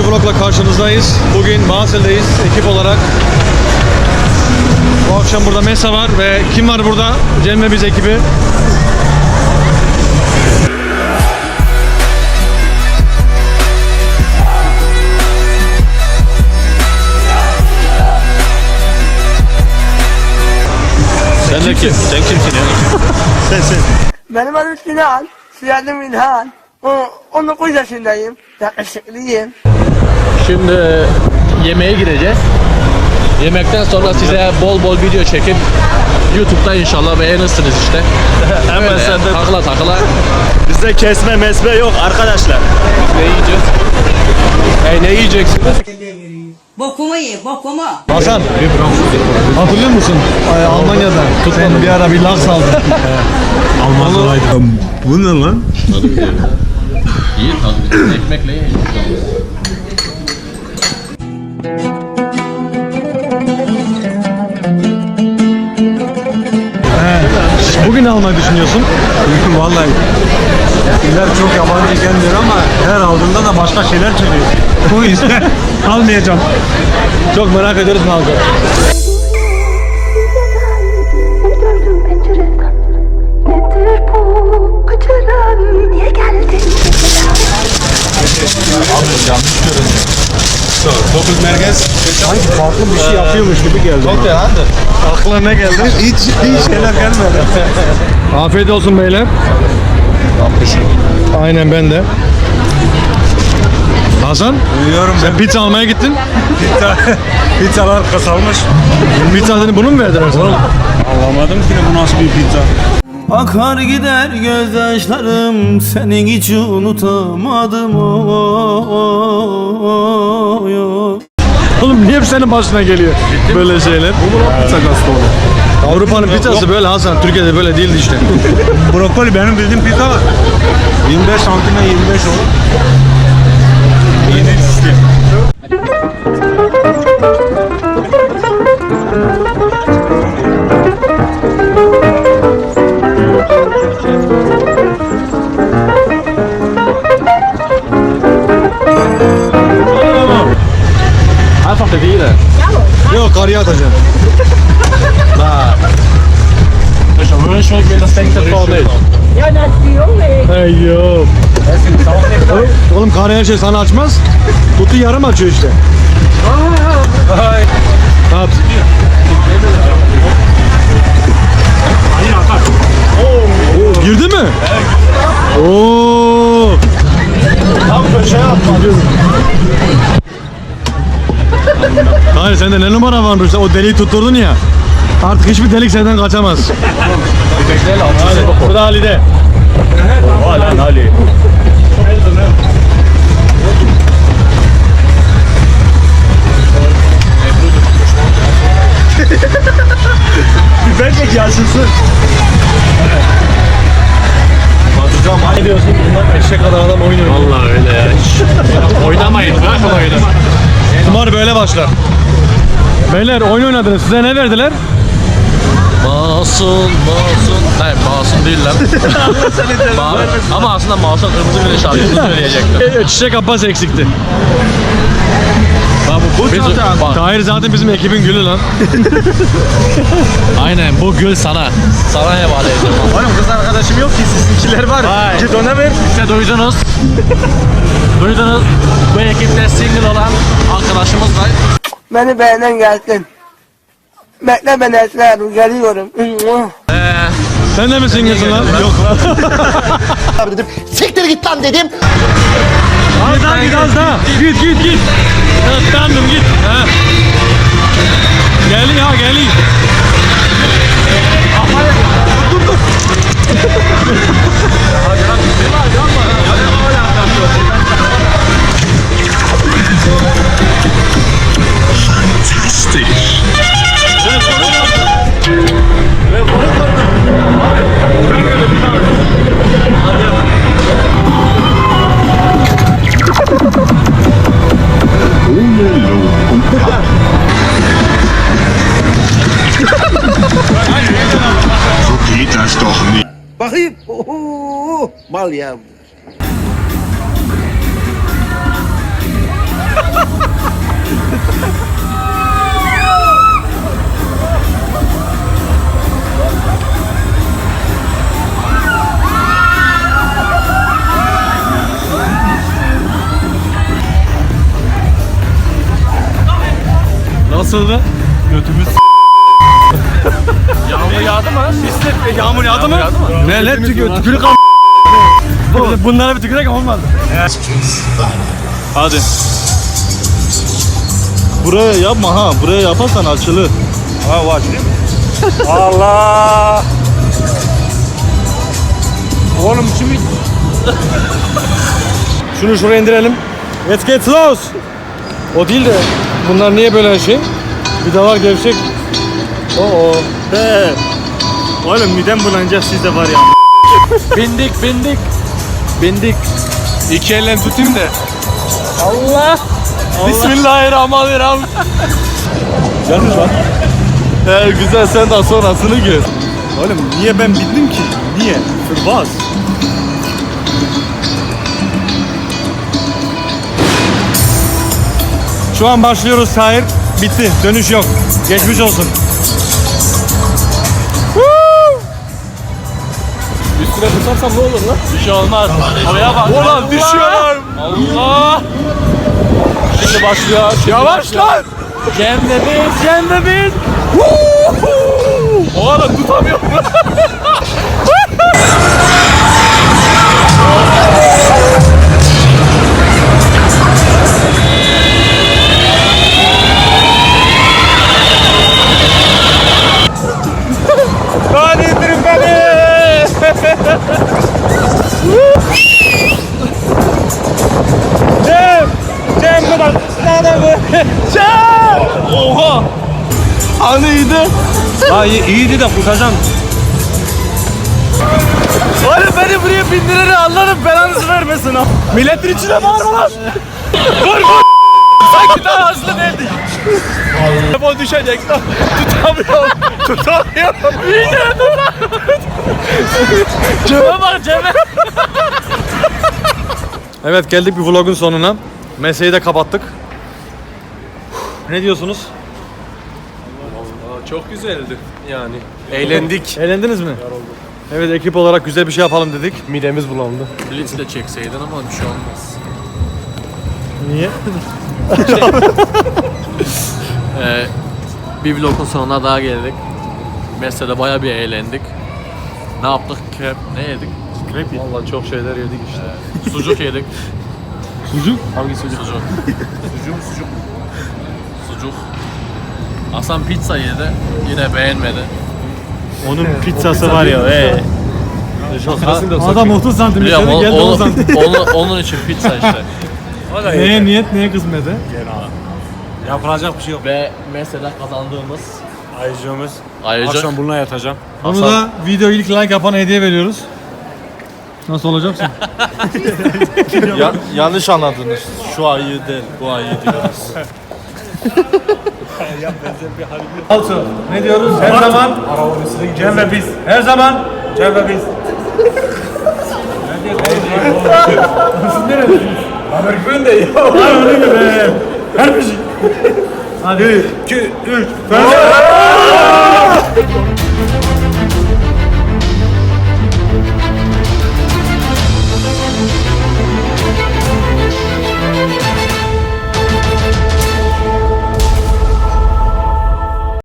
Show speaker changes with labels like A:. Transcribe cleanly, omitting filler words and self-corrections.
A: vlogla karşınızdayız. Bugün Basel'deyiz ekip olarak. Bu akşam burada Mesa var ve kim var burada? Cem ve biz ekibi. Sen de kim? Sen kimsin ya?
B: Sen.
C: Benim adım Sinan, soyadım İlhan. 19 yaşındayım, yakışıklıyım.
D: Şimdi yemeğe gireceğiz. Yemekten sonra size bol bol video çekip YouTube'da inşallah beğenirsiniz işte.
B: Hemen
D: Öyle,
B: senden.
D: takla takla.
B: Bizde kesme mesme yok arkadaşlar.
D: Ne yiyeceğiz? Ne yiyeceksiniz?
E: Bokumu ye, bokumu.
A: Hasan, hatırlıyor musun? Almanya'da sen bir ara bir laks aldın.
B: Alman bu ne lan?
D: İyi tabii. Ekmekle yiyin.
A: Bugün almayı düşünüyorsun.
B: Vallahi iller çok yabancı gelmiyor ama her aldığında da başka şeyler çıkıyor. O yüzden almayacağım.
A: Çok merak ediyoruz ne alacak.
F: Gördüm pencereden. Nedir bu acelen? Niye geldin?
B: Dokuz merkez.
A: Sanki farklı bir şey yapıyormuş gibi geldi.
B: Aklına ne geldi? Hiç şeyler gelmedi.
A: Afiyet olsun beyler. Aynen ben de. Hasan,
B: Duyuyorum
A: sen pizza almaya gittin.
B: Pizzalar kısalmış.
A: Pizza adını bunu mu verdiler sana?
B: Anlamadım ki bu nasıl bir pizza.
G: Akar gider gözyaşlarım, senin hiç unutamadım oy.
A: Oğlum niye hep senin başına geliyor böyle şeyler?
B: Pizza gastrolu.
A: Avrupa'nın pizzası böyle Hasan, Türkiye'de böyle değildi işte.
B: Brokoli benim bildiğim pizza 25 santime 25 olur. Yeni sistem.
D: Einfach verdienen.
A: Yok karıya atacaksın.
D: Dus dan wünsch ik mir, das denkt er gewoon nicht.
F: Ja, das ist die Junge.
A: Hey yo. Oğlum karı her şey sana açmaz. Kutu yarım açıyor işte. At. Oo, girdi mi? Oo. Hayır sende ne numara varmış? O deliği tutturdun ya. Artık hiçbir delik senden kaçamaz. Burada Ali'de.
B: Lan Ali. Biber çek yaşasın.
A: Batacağım. Ne diyorsun? Bunlar eşek kadar adam oynuyor.
D: Vallahi öyle ya. Oynamayın, bırakın oyunu.
A: Kumar böyle başlar. Beyler oyun oynadınız. Size ne verdiler?
D: Masum. Hayır, masum değil lan. Ama aslında masum kırmızı güneş şarkısını söyleyecektim.
A: Çiçek Abbas eksikti.
D: Bak,
A: Tahir zaten bizim ekibin gülü lan.
D: aynen bu gül sana. Sana havale edeceğim.
B: Oğlum kız arkadaşım yok ki sizinkiler var. Git ona ver.
D: İşte duydunuz. Duydunuz. Bu ekipte single olan arkadaşımız var.
C: Beni beğenen gelsin. Bekle ben Esra, geliyorum.
A: Sen de mi singlesin lan? Yok.
H: Abi dedim, siktir git lan dedim.
A: Az daha git az daha. Git. Tamam git. Ha. Geliyor ha geliyor.
H: Bakayım. Mal ya.
A: Nasıldı? Götümüz
D: Yağmur yağdı mı?
A: yağmur yağdı mı? Ne ne tükürük bunlara bir tükürek olmadı. Hadi. Buraya yapma ha. Buraya yaparsan açılır.
B: Ha var değil mi? Allah! Oğlum şimdi
A: Şunu şuraya indirelim. Let's get close. O değil de bunlar niye böyle şey? Vidalar gevşek. Oo.
B: be. Oğlum midem bulanacak sizde var ya.
D: Bindik. İki elle tutayım da. Allah. Bismillahirrahmanirrahim.
A: Güzelmiş lan.
D: He güzel, sen de sonrasını gör.
B: Oğlum niye ben bildim ki? Niye? Fırbaz.
A: Şu an başlıyoruz Tahir. Bitti. Dönüş yok. Geçmiş olsun.
D: Üstüne tutarsam ne olur lan? Bir şey olmaz. Havaya bak. Ulan düşüyorum. Allah. Şimdi başlıyor. Yavaş lan. Cem'de biz. Oğlum tutamıyorum.
B: Hadi indirin beni. Cem kadar sana mı?
D: Oha. Hani iyiydi.
B: Ha iyiydi de kusacağım.
D: Oğlum beni buraya bindireni Allah'ın belanızı vermesin ha. Milletin içine bağırma lan. Vur. Sanki daha hızlı değildik. Telefon düşecek lan. Tutamıyorum. İyice tutamıyorum. Cebe bak cebe.
A: Evet geldik bir vlogun sonuna. Mesleği de kapattık. Ne diyorsunuz?
D: Çok güzeldi yani. Eğlendik.
A: Eğlendiniz mi? Evet ekip olarak güzel bir şey yapalım dedik.
D: Midemiz bulandı. Blitz de çekseydin ama bir şey olmaz.
A: Niye?
D: Bir vlogun sonuna daha geldik. Mesela bayağı bir eğlendik. Ne yaptık? Krep ne yedik?
A: Krep yedik.
D: Vallahi çok şeyler yedik işte. Sucuk yedik.
A: Sucuk?
D: Hangi sucuk? Sucuk. Hasan pizza yedi. Yine beğenmedi.
A: Onun pizzası var ya. Adam 30 santim
D: Biliyorum
A: istedi geldi 10 santim.
D: onun için pizza işte.
A: Neye niyet neye kısmeti?
B: Yapılacak bir şey yok.
D: Ve mesela kazandığımız
B: Ayıcığımız.
D: ayrıca
B: Akşam bununla yatacağım.
A: Bunu da video ilk like yapana hediye veriyoruz. Nasıl olacaksın?
I: Yanlış anladınız. Şu ayı değil, bu ayı diyoruz.
A: Alço. Ne diyoruz? Her zaman Cem ve biz. Her zaman Cem ve biz. Amerika'nın da iyi. Her bir şey. Hadi 2, 3.